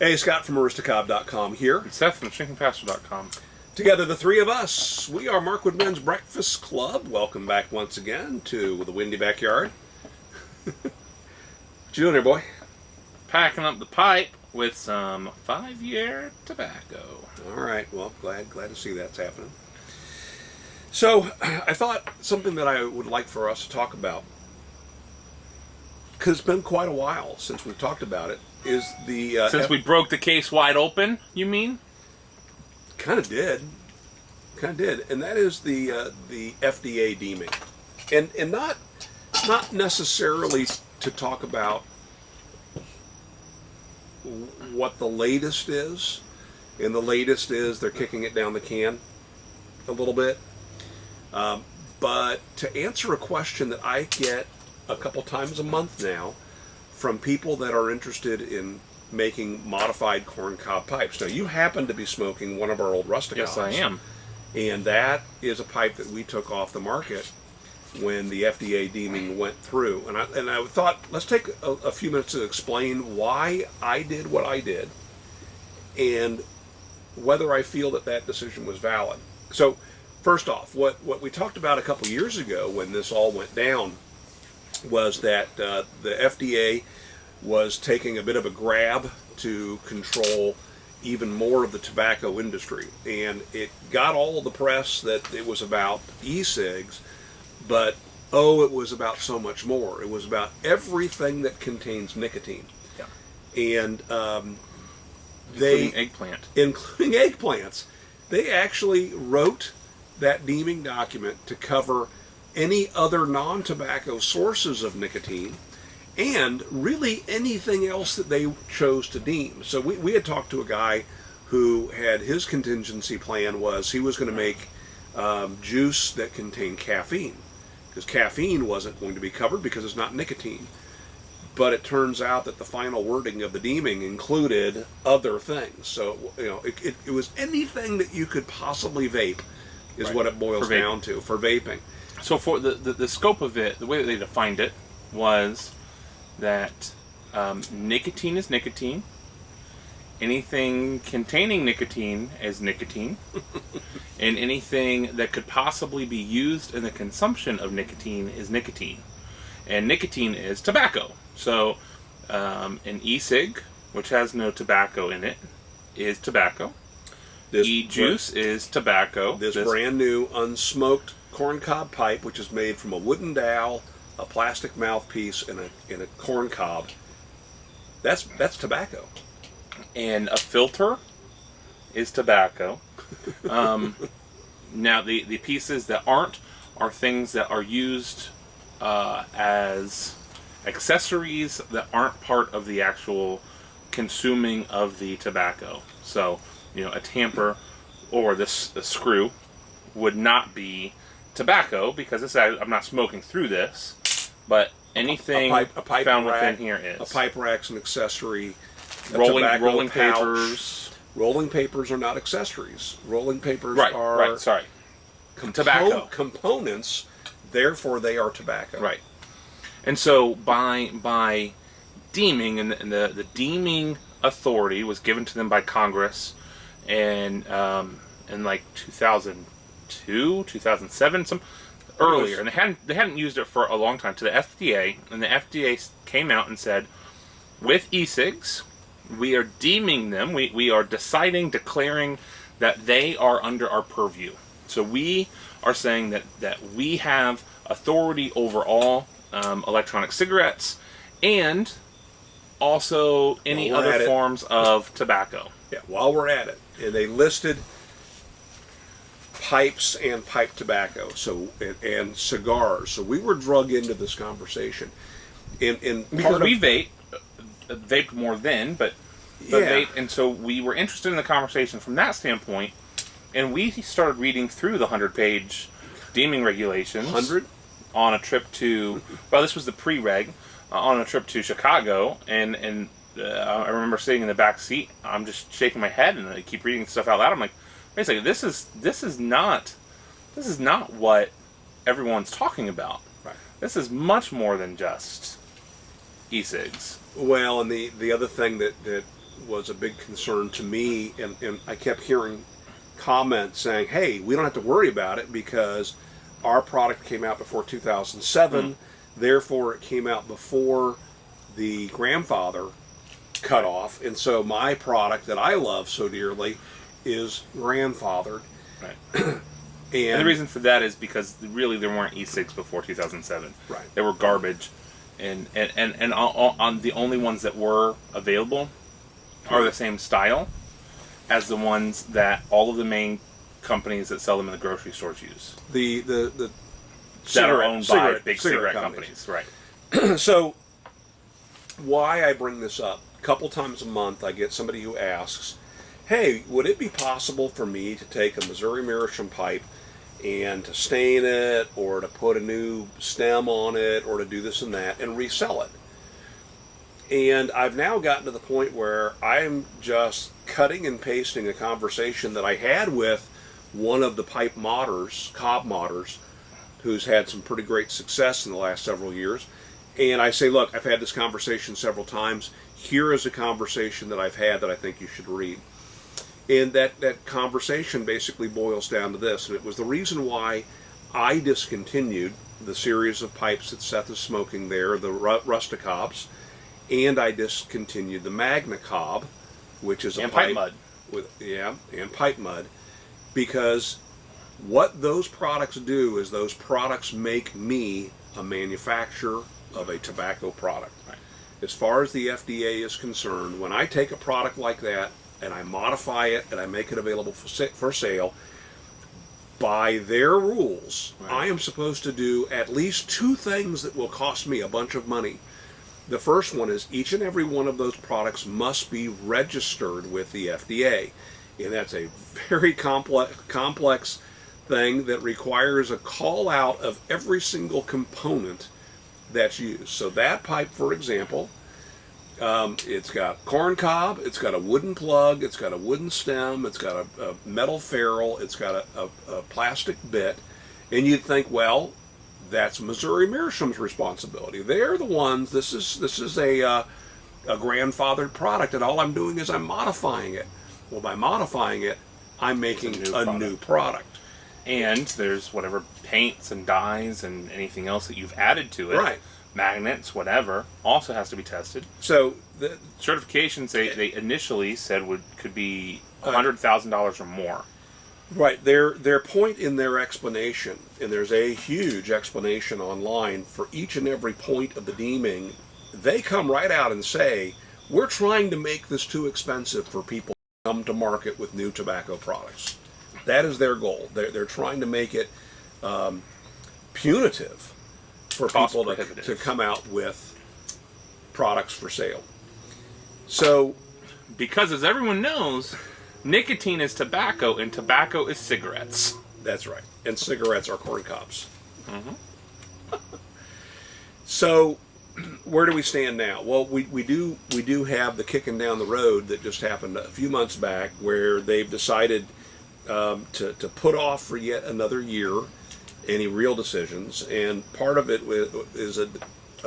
Hey, Scott from Aristocob.com here. And Seth from ShrinkingPastor.com. Together, the three of us, we are Markwood Men's Breakfast Club. Welcome back once again to the windy backyard. What you doing there, boy? Packing up the pipe with some 5-year tobacco. All right, well, glad to see that's happening. So, I thought something that I would like for us to talk about, because it's been quite a while since we've talked about it, is the... Since we broke the case wide open, you mean? Kind of did, and that is the FDA Deeming, and not necessarily to talk about what the latest is, and the latest is they're kicking it down the can a little bit, but to answer a question that I get a couple times a month now from people that are interested in making modified corncob pipes. Now, you happen to be smoking one of our old rusticons. Yes, I am. And that is a pipe that we took off the market when the FDA Deeming went through. And I thought, let's take a few minutes to explain why I did what I did and whether I feel that decision was valid. So, first off, what we talked about a couple years ago when this all went down was that the FDA was taking a bit of a grab to control even more of the tobacco industry. And it got all of the press that it was about e-cigs, but it was about so much more. It was about everything that contains nicotine. Yeah. And including eggplants. They actually wrote that deeming document to cover any other non-tobacco sources of nicotine, and really anything else that they chose to deem. So we had talked to a guy who had his contingency plan was he was going to make juice that contained caffeine, because caffeine wasn't going to be covered because it's not nicotine. But it turns out that the final wording of the deeming included other things. So it was anything that you could possibly vape is right. What it boils down to for vaping. So for the scope of it, the way that they defined it was that nicotine is nicotine. Anything containing nicotine is nicotine. And anything that could possibly be used in the consumption of nicotine is nicotine. And nicotine is tobacco. So an e-cig, which has no tobacco in it, is tobacco. E-juice is tobacco. This brand new unsmoked corncob pipe, which is made from a wooden dowel, a plastic mouthpiece, and a corncob. That's tobacco. And a filter is tobacco. Now the pieces that aren't are things that are used as accessories that aren't part of the actual consuming of the tobacco. So a tamper or the screw would not be tobacco, because I'm not smoking through this, but anything a pipe found rack, within here is. A pipe rack's an accessory. Rolling papers. Rolling papers are not accessories. Rolling papers are tobacco components, therefore they are tobacco. Right. And so by deeming, and the deeming authority was given to them by Congress in like 2002, 2007, some earlier, and they hadn't used it for a long time, to the FDA, and the FDA came out and said, with e-cigs, we are deeming them, we are declaring that they are under our purview. So we are saying that we have authority over all electronic cigarettes and also any other forms of tobacco. Yeah, while we're at it, and they listed pipes and pipe tobacco, and cigars. So we were drug into this conversation. Because we vaped more then, but vape, and so we were interested in the conversation from that standpoint, and we started reading through the 100-page deeming regulations. 100? On a trip to, this was the pre-reg, on a trip to Chicago, and I remember sitting in the back seat. I'm just shaking my head, and I keep reading stuff out loud. I'm like, wait a second, this is not what everyone's talking about. Right. This is much more than just e-cigs. Well, and the other thing that was a big concern to me, and I kept hearing comments saying, "Hey, we don't have to worry about it because our product came out before 2007, therefore it came out before the grandfather cutoff, and so my product that I love so dearly is grandfathered." Right. And the reason for that is because really there weren't e-cigs before 2007. Right. They were garbage, and on the only ones that were available are the same style as the ones that all of the main companies that sell them in the grocery stores use. The that are owned by big cigarette companies. Right. So why I bring this up, a couple times a month I get somebody who asks, "Hey, would it be possible for me to take a Missouri Meerschaum pipe and to stain it, or to put a new stem on it, or to do this and that, and resell it?" And I've now gotten to the point where I'm just cutting and pasting a conversation that I had with one of the pipe modders, cob modders, who's had some pretty great success in the last several years. And I say, "Look, I've had this conversation several times. Here is a conversation that I've had that I think you should read." And that conversation basically boils down to this, and it was the reason why I discontinued the series of pipes that Seth is smoking there, the Rusticobs, and I discontinued the Magna Cob, which is a pipe mud. And pipe mud, because what those products do is those products make me a manufacturer of a tobacco product. Right. As far as the FDA is concerned, when I take a product like that and I modify it and I make it available for sale, by their rules, right, I am supposed to do at least two things that will cost me a bunch of money. The first one is each and every one of those products must be registered with the FDA. And that's a very complex thing that requires a call out of every single component that's used. So that pipe, for example, it's got corn cob, it's got a wooden plug, it's got a wooden stem, it's got a metal ferrule, it's got a plastic bit, and you'd think, well, that's Missouri Meerschaum's responsibility. They're the ones. This is a grandfathered product, and all I'm doing is I'm modifying it. Well, by modifying it, I'm making a new product. And there's whatever paints and dyes and anything else that you've added to it. Right. Magnets, whatever, also has to be tested. So the certifications they initially said could be $100,000 or more. Right. Their point in their explanation, and there's a huge explanation online for each and every point of the deeming, they come right out and say, we're trying to make this too expensive for people to come to market with new tobacco products. That is their goal. They're trying to make it punitive for people to come out with products for sale. So, because as everyone knows, nicotine is tobacco and tobacco is cigarettes. That's right. And cigarettes are corn cobs. Mm-hmm. So, where do we stand now? Well, we do have the kicking down the road that just happened a few months back, where they've decided to put off for yet another year any real decisions, and part of it is a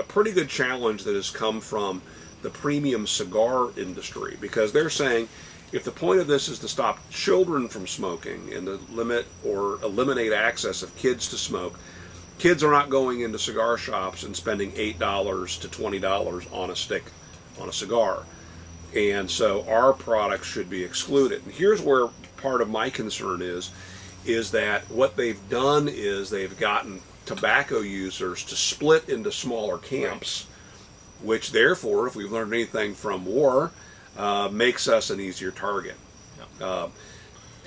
pretty good challenge that has come from the premium cigar industry, because they're saying if the point of this is to stop children from smoking and to limit or eliminate access of kids to smoke, kids are not going into cigar shops and spending $8 to $20 on a stick on a cigar. And so our products should be excluded. And here's where part of my concern is that what they've done is they've gotten tobacco users to split into smaller camps, which therefore, if we've learned anything from war, makes us an easier target. Yeah.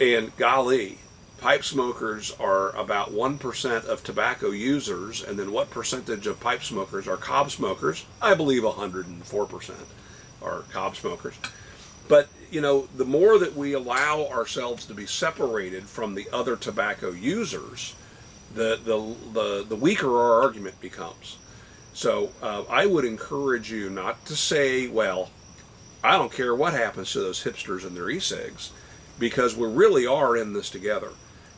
And golly, pipe smokers are about 1% of tobacco users, and then what percentage of pipe smokers are cob smokers? I believe 104% are cob smokers. But, you know, the more that we allow ourselves to be separated from the other tobacco users, the weaker our argument becomes. So I would encourage you not to say, well, I don't care what happens to those hipsters and their e-cigs, because we really are in this together.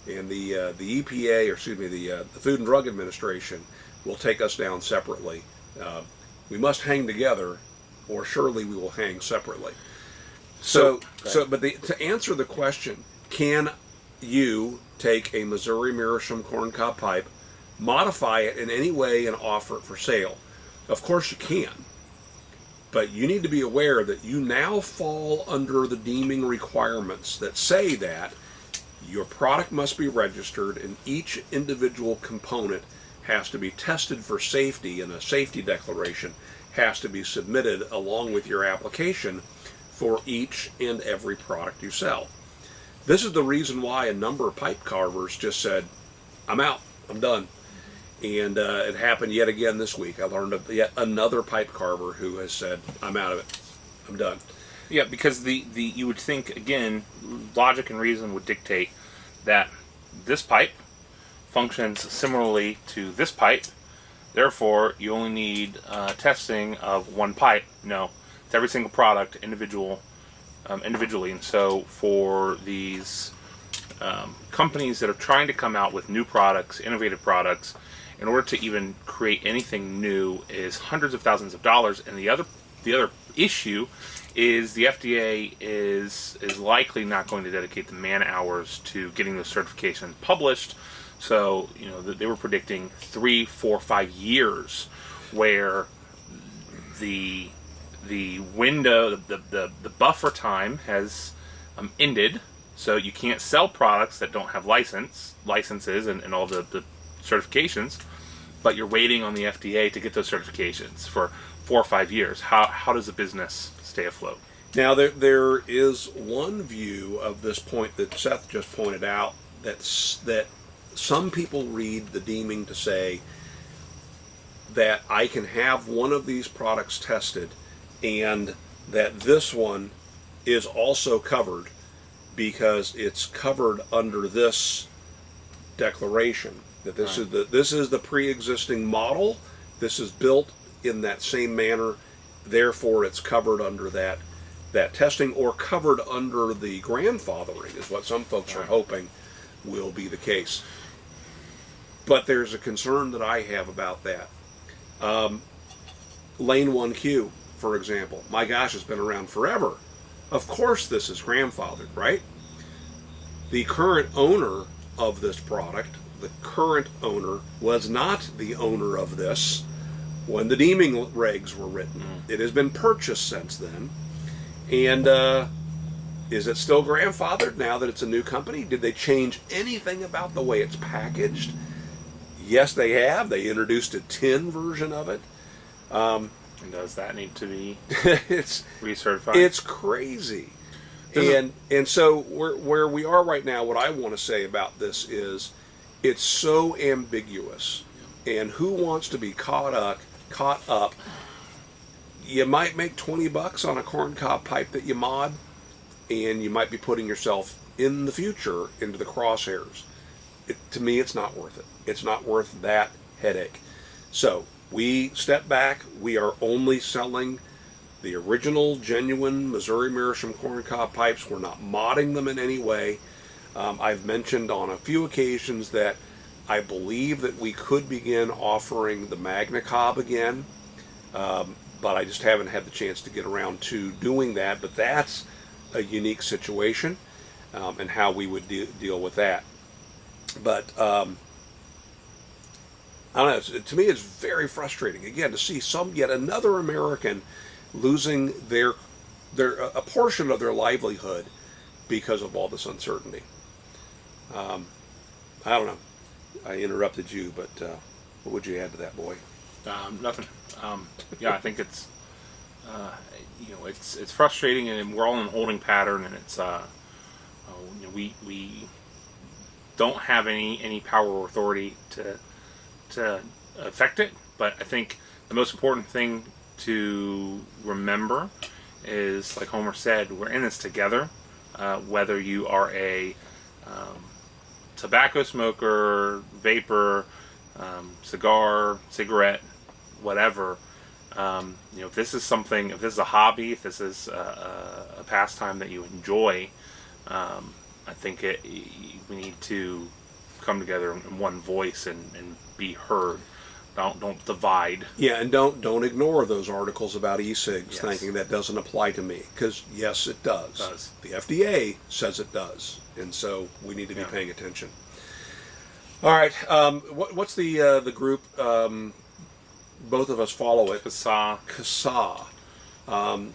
And the EPA, or excuse me, the Food and Drug Administration will take us down separately. We must hang together, or surely we will hang separately. But to answer the question, can you take a Missouri Meerschaum corncob pipe, modify it in any way, and offer it for sale? Of course you can. But you need to be aware that you now fall under the deeming requirements that say that your product must be registered and each individual component has to be tested for safety, and a safety declaration has to be submitted along with your application for each and every product you sell. This is the reason why a number of pipe carvers just said, I'm out, I'm done. And it happened yet again this week. I learned of yet another pipe carver who has said, I'm out of it, I'm done. Yeah, because the you would think, again, logic and reason would dictate that this pipe functions similarly to this pipe, therefore you only need testing of one pipe. No, it's every single product individually. And so for these companies that are trying to come out with new products, innovative products, in order to even create anything new is hundreds of thousands of dollars. And the other issue is the FDA is likely not going to dedicate the man hours to getting those certifications published. So, they were predicting 3, 4, 5 years where the window, the buffer time has ended. So you can't sell products that don't have licenses and all the certifications, but you're waiting on the FDA to get those certifications for 4 or 5 years. How does a business stay afloat? Now, there is one view of this point that Seth just pointed out, that some people read the deeming to say that I can have one of these products tested and that this one is also covered because it's covered under this declaration. That this is the pre-existing model. This is built in that same manner. Therefore, it's covered under that testing, or covered under the grandfathering, is what some folks are hoping will be the case. But there's a concern that I have about that. Lane 1Q, for example. My gosh, it's been around forever. Of course this is grandfathered, right? The current owner of this product, the current owner, was not the owner of this when the deeming regs were written. It has been purchased since then. And is it still grandfathered now that it's a new company? Did they change anything about the way it's packaged? Yes, they have. They introduced a tin version of it. And does that need to be it's recertified? It's crazy. And so where we are right now, what I want to say about this is it's so ambiguous. And who wants to be caught up? You might make $20 on a corncob pipe that you mod, and you might be putting yourself in the future into the crosshairs. To me, it's not worth it. It's not worth that headache. So we step back. We are only selling the original, genuine Missouri Meerschaum corncob pipes. We're not modding them in any way. I've mentioned on a few occasions that I believe that we could begin offering the Magna Cob again, but I just haven't had the chance to get around to doing that. But that's a unique situation, and how we would deal with that. But I don't know. To me, it's very frustrating again to see yet another American losing a portion of their livelihood because of all this uncertainty. I don't know. I interrupted you, but what would you add to that, boy? Nothing. I think it's it's frustrating, and we're all in a holding pattern, and it's we don't have any power or authority to affect it. But I think the most important thing to remember is, like Homer said, we're in this together. Whether you are a tobacco smoker, vapor, cigarette, whatever. If this is something, if this is a hobby, if this is a pastime that you enjoy, I think we need to come together in one voice and be heard. Don't divide. Yeah, and don't ignore those articles about e-cigs Yes. thinking that doesn't apply to me, because yes, it does. It does. The FDA says it does, and so we need to be Yeah. paying attention. All right, what's the group? Both of us follow it. CASA.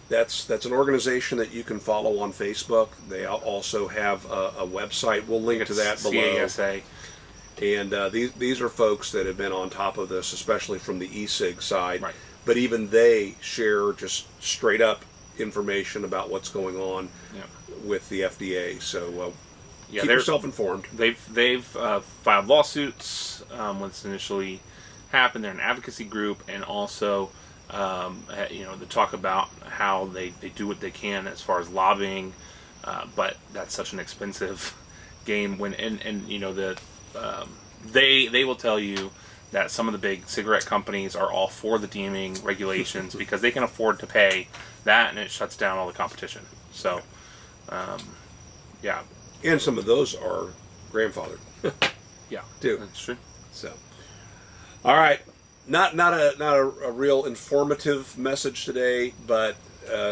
That's an organization that you can follow on Facebook. They also have a website. We'll link to that below. CASA. And these are folks that have been on top of this, especially from the e-cig side. Right. But even they share just straight up information about what's going on with the FDA. So keep yourself informed. They've filed lawsuits when it's initially happened. They're an advocacy group, and also they talk about how they do what they can as far as lobbying, but that's such an expensive game. They will tell you that some of the big cigarette companies are all for the deeming regulations because they can afford to pay that, and it shuts down all the competition. So, yeah. And some of those are grandfathered. Yeah, too. That's true. So, all right, not a real informative message today, but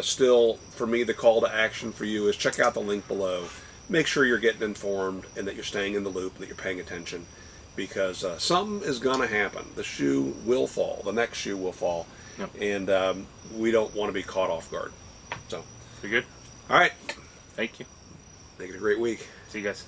still, for me, the call to action for you is check out the link below. Make sure you're getting informed and that you're staying in the loop, that you're paying attention, because something is going to happen. The shoe will fall. The next shoe will fall, and we don't want to be caught off guard. So, You're good. all right. Thank you. Make it a great week. See you guys.